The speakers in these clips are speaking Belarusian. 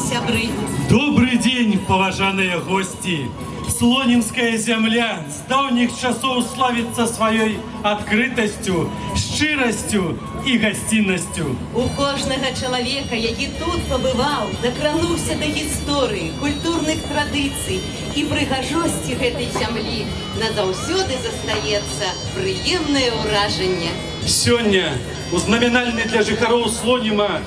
сябры. Добрый день, поважанные гости! Слонімская зямля з даўніх часоў славіцца сваёй адкрытасцю, шчырасцю і гасціннасцю. У кожнага чалавека, які тут пабываў, дакрануўся да гісторыі, культурных традыцый і прыгажосці гэтай зямлі назаўсёды застаецца прыемнае ўражанне. Сёння, у знамінальны для жыхароў Слоніма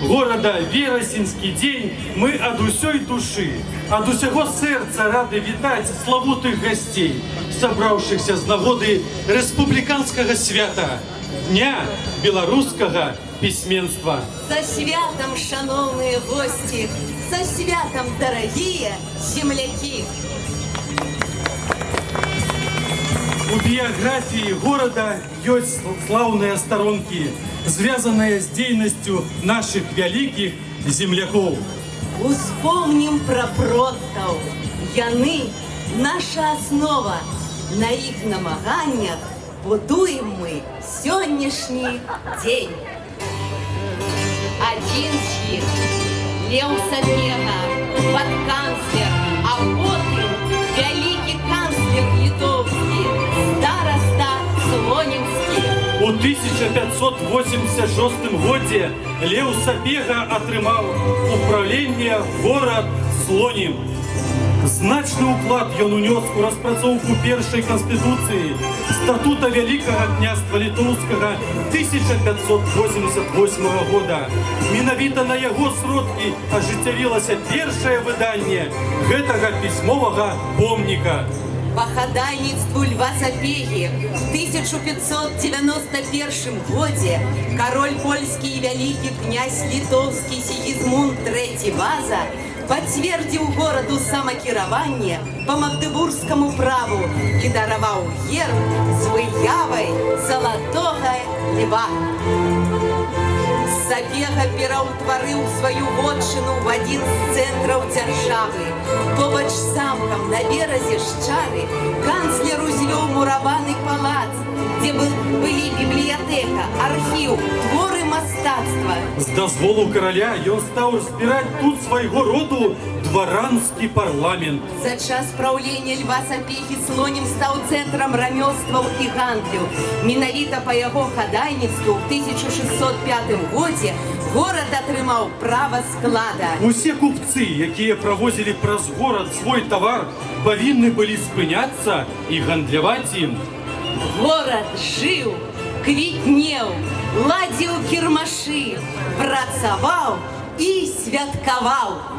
горада верасеньскі дзень, мы ад усёй душы, ад усяго сэрца рады вітаць славутых гасцей, сабраўшыхся з нагоды рэспубліканскага свята, Дня беларускага пісьменства. Са святам, шаноўныя госці, са святам, дарагія землякі! У біяграфіі горада ёсць слаўныя старонкі, звязаныя з дзейнасцю нашых вялікіх землякоў. Успомнім пра продкаў. Яны – наша аснова. На іх намаганнях будуем мы сённяшні дзень. Адзін з іх – Леў Сапега, падканцлер, а потым вялікі канцлер літоўскі, стараста Слонімскі. У 1586 годзе Леў Сапега атрымаў управленне горад Слонім. Значны ўклад ён унёс у распрацоўку першай канстытуцыі статута Вялікага княства Літоўскага 1588 года. Менавіта на яго сродкі ажыццявілася першае выданне гэтага пісьмовага помніка. По ходайництву Льва Сапеги в 1591 году король польский и великий князь литовский Сигизмунд III Ваза подтвердил городу самокирование по Магдебургскому праву и даровал герб с выявой золотого льва. Сапега пераўтварыў сваю вотчыну в адзін з цэнтраў дзяржавы. Побач з замкам на беразе Шчары канцлер узвёў мураваны палац, дзе былі бібліятэка, архіў, творы мастацтва. З дазволу караля ён стаў збіраць тут свайго роду дваранскі парламент. За час праўлення Льва Сапегі Слонім стаў цэнтрам рамёстваў і гандлю. Менавіта па яго хадайніцтву ў 1605 годзе горад атрымаў права склада. Усе купцы, якія правозілі праз горад свой тавар, павінны былі спыняцца і гандляваць ім. Горад жыў, квітнеў, ладзіў кірмашы, працаваў і святкаваў.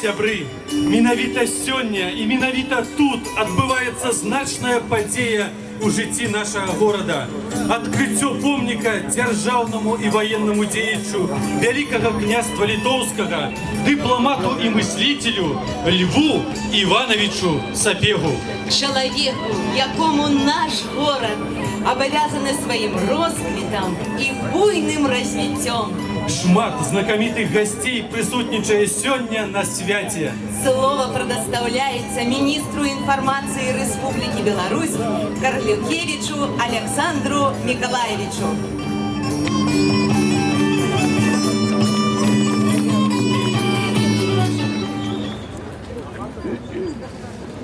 сябры, менавіта сёння і менавіта тут адбываецца значная падзея у жыцці нашага горада. Адкрыццё помніка дзяржаўнаму і ваеннаму дзеячу вялікага княства літоўскага, дыпламату і мыслителю Льву Івановичу Сапегу. Чалавеку, якому наш горад абавязаны сваім росквітам і буйным развіццём. Шмат знакамітых гостей присутнічае сёння на свяце. Слово предоставляется министру информации Республики Беларусь Карлюкевичу Александру Николаевичу.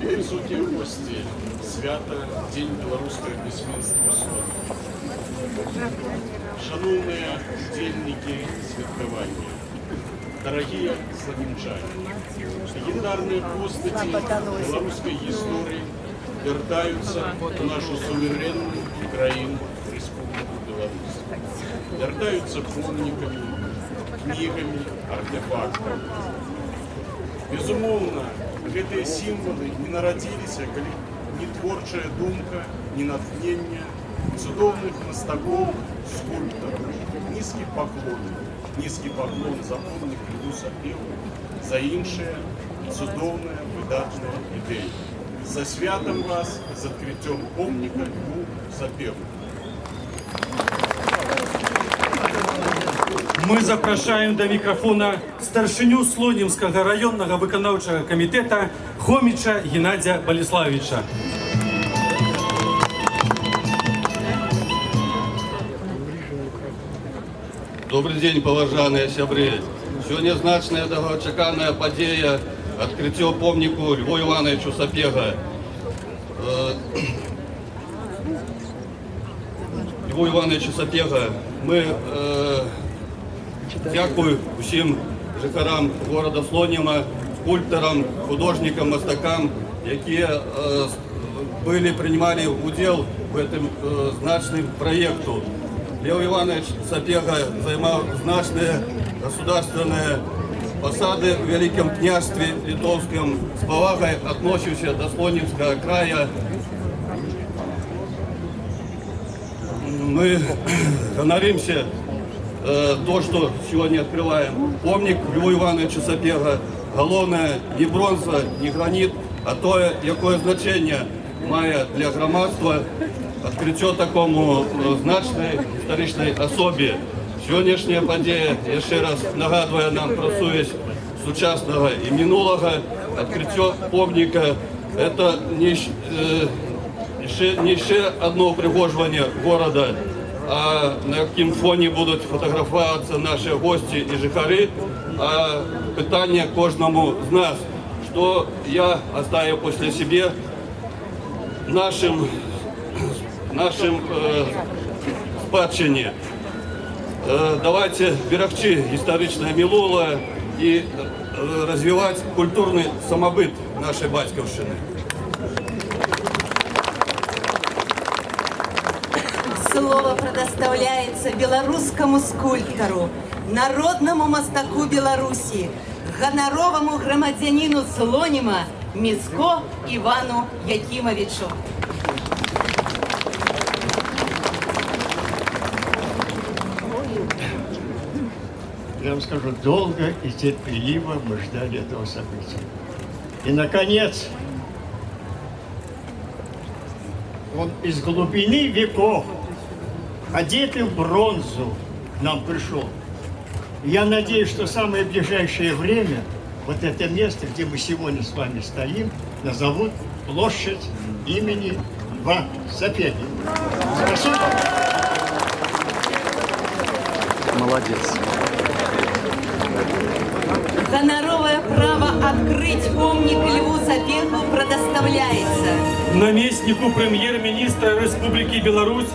Присутні гості, свята День белорусского письменства. Шановні удельники святкування, дорогі славянчане, легендарные постати белорусской истории вертаются в нашу суверенную країну Республику Беларусь. Вертаются помниками, книгами, артефактами. Безумовно, гэтыя сімвалы не нарадзіліся, калі ні творчая думка, ні натхнення цудоўных мастакоў, скульптараў. Нізкі паклон за помнік Льву Сапегу, за іншыя цудоўныя, выдатныя ідэі. За святам вас, з адкрыццём помніка Льву Сапегу. Мы запрашаем до микрофона старшыню Слонімскага районнага выканаўчага камітэта Хоміча Геннадия Болеславовича. Добрый день, паважаныя сябры. Сегодня значная долгоочаканная падзея адкрыццё помніку Льву Івановичу Сапега. Льву Івановичу Сапега мы дякую усім жыхарам города Слоніма, скульптарам, художникам, мастакам, якія принимали удел в этом значным проекту. Лев Иванович Сапега занимал значные государственные посады в Великом княжестве Литовском, с повагой относился до Слонимского края. Мы гоноримся то, что сегодня открываем помник Льву Ивановичу Сапега. Головне не бронза, не граніт, а то, якое значення має для громадства відкриття такому значної історичної особі. Сьогоднішня подія, я ще раз нагадую нам про сувязь сучасного і минулого. Відкриття помника – це не ще одне упригожування города, а на якому фоні будуть фотографуватися наші гості і жихари, а питання кожному з нас, що я оставив після себе нашим спадщині. Давайте берегти історичне минуле і розвивати культурний самобит нашої батьківщини. Слово предоставляется белорусскому скульптору, народному мастаку Беларуси, гоноровому громадянину Слонима Миско Ивану Якимовичу. Я вам скажу, долго и терпеливо мы ждали этого события. И, наконец, он из глубины веков, одетый в бронзу, к нам пришел. И я надеюсь, что в самое ближайшее время вот это место, где мы сегодня с вами стоим, назовут площадь имени Льва Сапеги. Спасибо. Молодец. Гоноровое право открыть помник Льву Сапегу предоставляется Наместнику премьер-министра Республики Беларусь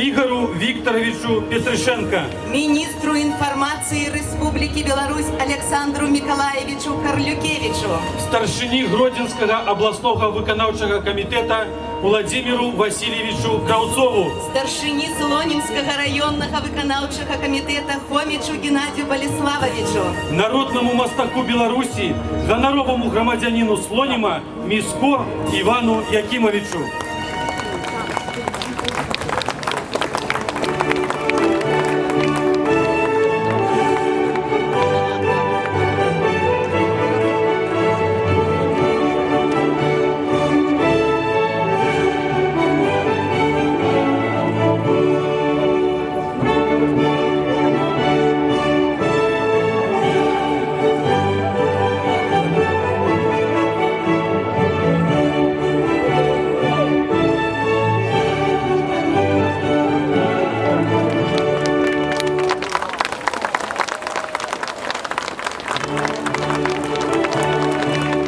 Игорю Викторовичу Петрышенко, Министру информации Республики Беларусь Александру Миколаевичу Карлюкевичу, старшині Гродзенского областного виконавчого комитета Владимиру Васильевичу Кравцову, старшині Солонімського районного виконавчого комітету Хомічу Геннадію Болеславовичу, народному мастаку Беларуси, гоноровому громадянину Слонима Миско Ивану Якимовичу.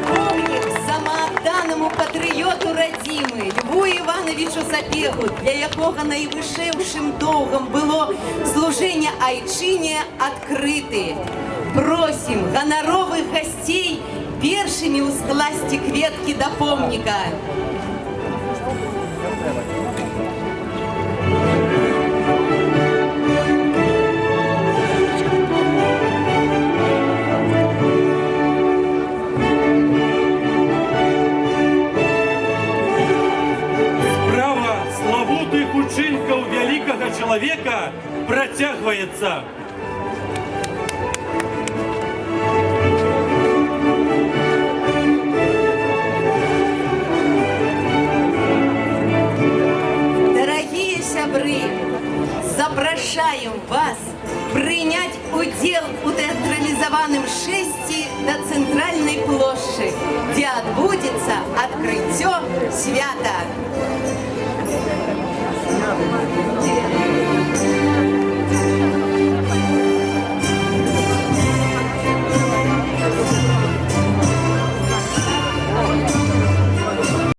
Помнік самоотданому патріоту Радіми Льву Івановичу Сапегу, для якого найвищим довгом було служення Айчине, відкрити. Просим гоноровых гостей першими ускласти кветки до помника. Справа славутых учинков великого человека протягивается. Дорогие сябры, запрошаем вас принять удел у театрализованном шествии до центральной площади, где отбудется открытие свята.